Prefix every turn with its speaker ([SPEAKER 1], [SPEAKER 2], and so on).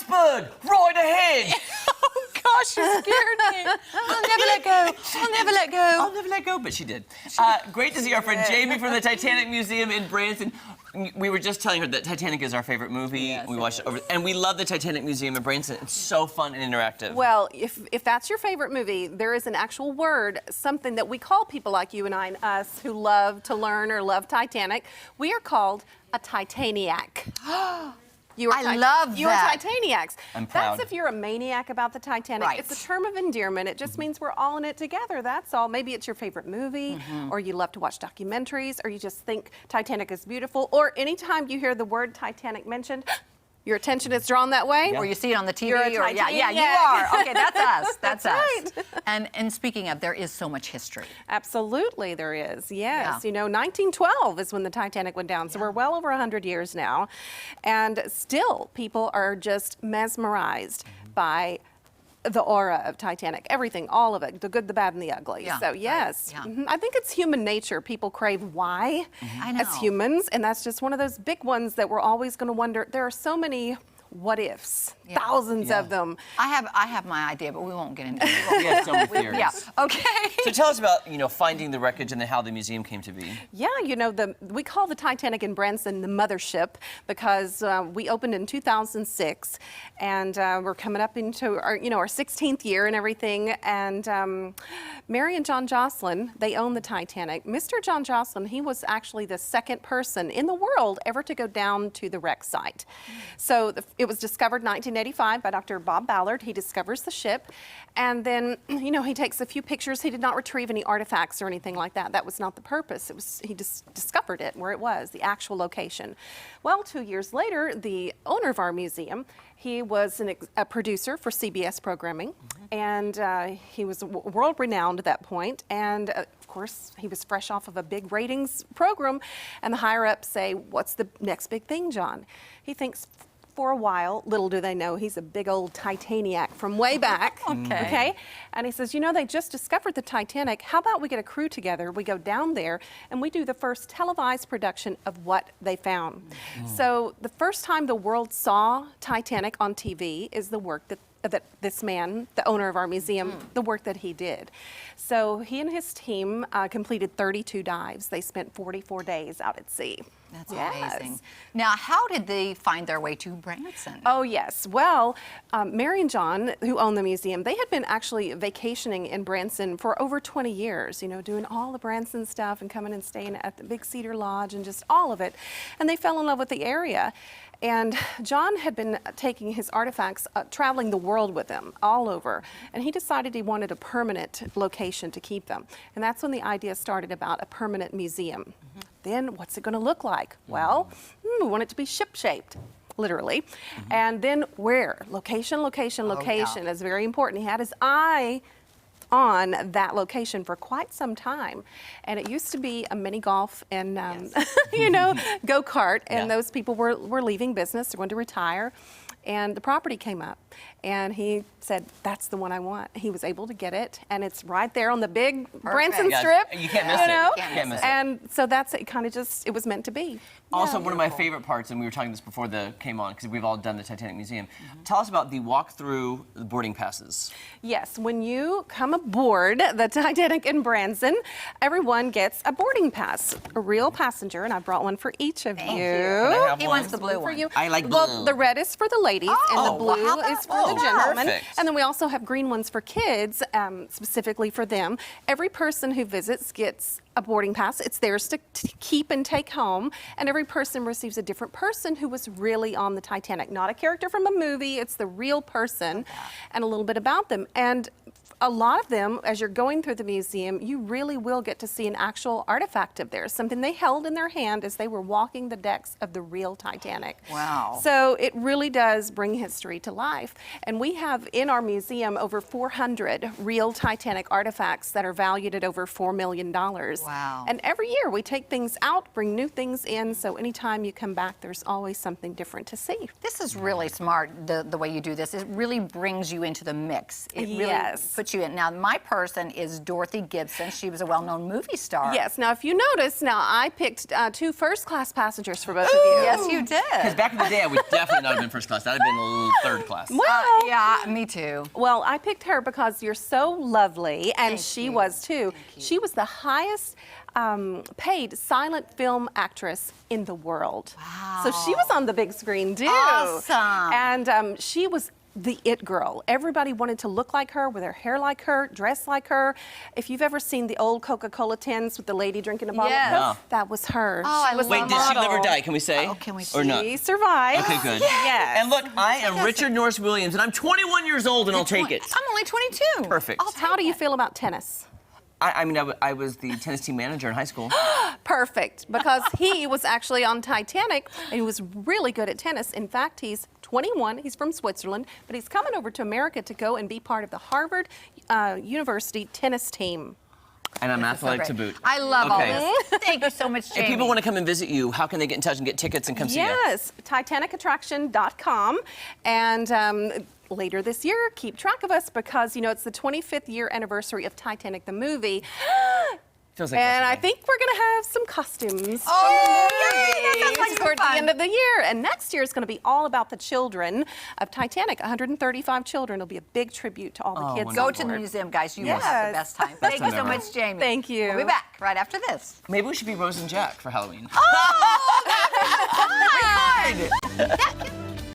[SPEAKER 1] iceberg, right ahead.
[SPEAKER 2] Oh gosh, you scared me. I'll never let go. I'll never let go.
[SPEAKER 1] I'll never let go, but she did. Great to see our friend Jamie from the Titanic Museum in Branson. We were just telling her that Titanic is our favorite movie.
[SPEAKER 2] Yes,
[SPEAKER 1] we watched it over, and we love the Titanic Museum in Branson. It's so fun and interactive.
[SPEAKER 3] Well, if that's your favorite movie, there is an actual word, something that we call people like you and I and us who love to learn or love Titanic. We are called a Titaniac.
[SPEAKER 2] I love
[SPEAKER 3] You are
[SPEAKER 2] that.
[SPEAKER 3] Titaniacs.
[SPEAKER 1] I'm proud.
[SPEAKER 3] That's if you're a maniac about the Titanic.
[SPEAKER 2] Right.
[SPEAKER 3] It's a term of endearment. It just means we're all in it together. That's all. Maybe it's your favorite movie, or you love to watch documentaries, or you just think Titanic is beautiful, or anytime you hear the word Titanic mentioned, your attention is drawn that way.
[SPEAKER 2] Or you see it on the TV.
[SPEAKER 3] You're a
[SPEAKER 2] or, yeah, you
[SPEAKER 3] Titaniac.
[SPEAKER 2] are. Okay, that's us. That's us.
[SPEAKER 3] right.
[SPEAKER 2] And speaking of, there is so much history.
[SPEAKER 3] Absolutely, there is. Yes,
[SPEAKER 2] Yeah.
[SPEAKER 3] you know, 1912 is when the Titanic went down, so we're well over 100 years now, and still people are just mesmerized by the aura of Titanic, everything, all of it, the good, the bad, and the ugly.
[SPEAKER 2] Yeah,
[SPEAKER 3] So
[SPEAKER 2] right,
[SPEAKER 3] yes,
[SPEAKER 2] yeah.
[SPEAKER 3] I think it's human nature. People crave why
[SPEAKER 2] I know.
[SPEAKER 3] as humans, and that's just one of those big ones that we're always going to wonder. There are so many what ifs,
[SPEAKER 2] Yeah.
[SPEAKER 3] thousands of them.
[SPEAKER 2] I have my idea, but we won't get into it.
[SPEAKER 1] we have so many theories.
[SPEAKER 2] Yeah. Okay.
[SPEAKER 1] So tell us about, finding the wreckage and then how the museum came to be.
[SPEAKER 3] Yeah, you know, we call the Titanic in Branson the Mothership because we opened in 2006, and we're coming up into our 16th year and everything. And Mary and John Jocelyn, they own the Titanic. Mr. John Jocelyn, he was actually the second person in the world ever to go down to the wreck site. So it was discovered in 1985 by Dr. Bob Ballard. He discovers the ship, and then he takes a few pictures. He did not retrieve any artifacts or anything like that. That was not the purpose. He just discovered it where it was, the actual location. Well, 2 years later, the owner of our museum, he was a producer for CBS programming, and he was world renowned at that point. And of course, he was fresh off of a big ratings program, and the higher ups say, "What's the next big thing, John?" He thinks. For a while, little do they know, he's a big old Titaniac from way back. Okay. And he says, they just discovered the Titanic. How about we get a crew together? We go down there and we do the first televised production of what they found. So the first time the world saw Titanic on TV is the work that this man, the owner of our museum, the work that he did. So he and his team completed 32 dives. They spent 44 days out at sea.
[SPEAKER 2] That's
[SPEAKER 3] Yes.
[SPEAKER 2] amazing. Now, how did they find their way to Branson?
[SPEAKER 3] Oh, yes. Well, Mary and John, who own the museum, they had been actually vacationing in Branson for over 20 years, doing all the Branson stuff and coming and staying at the Big Cedar Lodge and just all of it. And they fell in love with the area. And John had been taking his artifacts, traveling the world with them all over. And he decided he wanted a permanent location to keep them. And that's when the idea started about a permanent museum. Then what's it going to look like? Well, we want it to be ship-shaped, literally. And then where? Location, location, location is very important. He had his eye on that location for quite some time. And it used to be a mini golf and, go-kart. And those people were leaving business, they're going to retire. And the property came up, and he said, "That's the one I want." He was able to get it, and it's right there on the big Branson Strip.
[SPEAKER 1] You can't miss it. You can't miss it.
[SPEAKER 3] And so that's it. Kind of just, it was meant to be.
[SPEAKER 1] Also, one of my favorite parts, and we were talking this before the came on, because we've all done the Titanic Museum. Tell us about the walk through the boarding passes.
[SPEAKER 3] Yes, when you come aboard the Titanic in Branson, everyone gets a boarding pass, a real passenger, and I brought one for each of you.
[SPEAKER 1] Can I have
[SPEAKER 2] He
[SPEAKER 1] one?
[SPEAKER 2] wants the blue
[SPEAKER 3] For
[SPEAKER 2] one.
[SPEAKER 3] you.
[SPEAKER 1] I like
[SPEAKER 3] Well,
[SPEAKER 1] blue.
[SPEAKER 3] the red is for the ladies, and the blue
[SPEAKER 2] well, how about-
[SPEAKER 3] is for the gentlemen.
[SPEAKER 1] perfect.
[SPEAKER 3] And then we also have green ones for kids, specifically for them. Every person who visits gets a boarding pass. It's theirs to keep and take home, and every person receives a different person who was really on the Titanic. Not a character from a movie, it's the real person, and a little bit about them. And a lot of them, as you're going through the museum, you really will get to see an actual artifact of theirs, something they held in their hand as they were walking the decks of the real Titanic.
[SPEAKER 2] Wow.
[SPEAKER 3] So it really does bring history to life. And we have in our museum over 400 real Titanic artifacts that are valued at over $4 million.
[SPEAKER 2] Wow.
[SPEAKER 3] And every year we take things out, bring new things in, so anytime you come back, there's always something different to see.
[SPEAKER 2] This is really smart, the way you do this. It really brings you into the mix. It really
[SPEAKER 3] Yes.
[SPEAKER 2] puts put you in. Now, my person is Dorothy Gibson. She was a well-known movie star.
[SPEAKER 3] Yes. Now, if you notice, I picked 2 first-class passengers for both of you.
[SPEAKER 2] Yes, you did.
[SPEAKER 1] Because back in the day, I would definitely not have been first class. I'd have been third class.
[SPEAKER 3] Well,
[SPEAKER 2] yeah, me too.
[SPEAKER 3] Well, I picked her because you're so lovely, and
[SPEAKER 2] Thank
[SPEAKER 3] she
[SPEAKER 2] you.
[SPEAKER 3] was too.
[SPEAKER 2] Thank you.
[SPEAKER 3] She was the highest paid silent film actress in the world.
[SPEAKER 2] Wow.
[SPEAKER 3] So she was on the big screen too.
[SPEAKER 2] Awesome.
[SPEAKER 3] And she was the it girl. Everybody wanted to look like her, with her hair like her, dress like her. If you've ever seen the old Coca-Cola tins with the lady drinking a bottle
[SPEAKER 2] Yes.
[SPEAKER 3] of Coke,
[SPEAKER 1] Wow.
[SPEAKER 3] that was her.
[SPEAKER 2] Oh,
[SPEAKER 3] She
[SPEAKER 2] I
[SPEAKER 3] was
[SPEAKER 1] Wait,
[SPEAKER 3] the
[SPEAKER 1] did she live or
[SPEAKER 3] model.
[SPEAKER 1] die? Can we say?
[SPEAKER 2] Oh, can we
[SPEAKER 1] Or
[SPEAKER 2] see?
[SPEAKER 1] not?
[SPEAKER 3] She survived.
[SPEAKER 1] Okay, good.
[SPEAKER 3] Yes.
[SPEAKER 1] And look, I am Richard Norris Williams, and I'm 21 years old, and I'll take it.
[SPEAKER 2] I'm only 22.
[SPEAKER 1] Perfect.
[SPEAKER 3] How do you feel about tennis?
[SPEAKER 1] I mean, I was the tennis team manager in high school.
[SPEAKER 3] Perfect, because he was actually on Titanic and he was really good at tennis. In fact, he's 21, he's from Switzerland, but he's coming over to America to go and be part of the Harvard University tennis team.
[SPEAKER 1] And I'm athletic
[SPEAKER 2] So
[SPEAKER 1] to
[SPEAKER 2] great.
[SPEAKER 1] boot.
[SPEAKER 2] I love
[SPEAKER 1] Okay.
[SPEAKER 2] all this. Thank you so much, Jamie.
[SPEAKER 1] If people want to come and visit you, how can they get in touch and get tickets and come see you?
[SPEAKER 3] Yes, TitanicAttraction.com. And later this year, keep track of us because, you know, it's the 25th year anniversary of Titanic the movie.
[SPEAKER 1] Feels like
[SPEAKER 3] And I
[SPEAKER 1] yesterday.
[SPEAKER 3] think we're going to have some costumes.
[SPEAKER 2] Oh, yay! That sounds like
[SPEAKER 3] toward
[SPEAKER 2] fun.
[SPEAKER 3] the end of the year. And next year is going to be all about the children of Titanic. 135 children. It'll be a big tribute to all the kids.
[SPEAKER 1] wonderful.
[SPEAKER 2] Go to the museum, guys. You will have
[SPEAKER 3] Yes.
[SPEAKER 2] the best time. Thank you
[SPEAKER 1] time
[SPEAKER 2] so
[SPEAKER 1] ever.
[SPEAKER 2] much, Jamie.
[SPEAKER 3] Thank you.
[SPEAKER 2] We'll be back right after this.
[SPEAKER 1] Maybe we should be Rose and Jack for Halloween.
[SPEAKER 2] Oh, that could be fun. That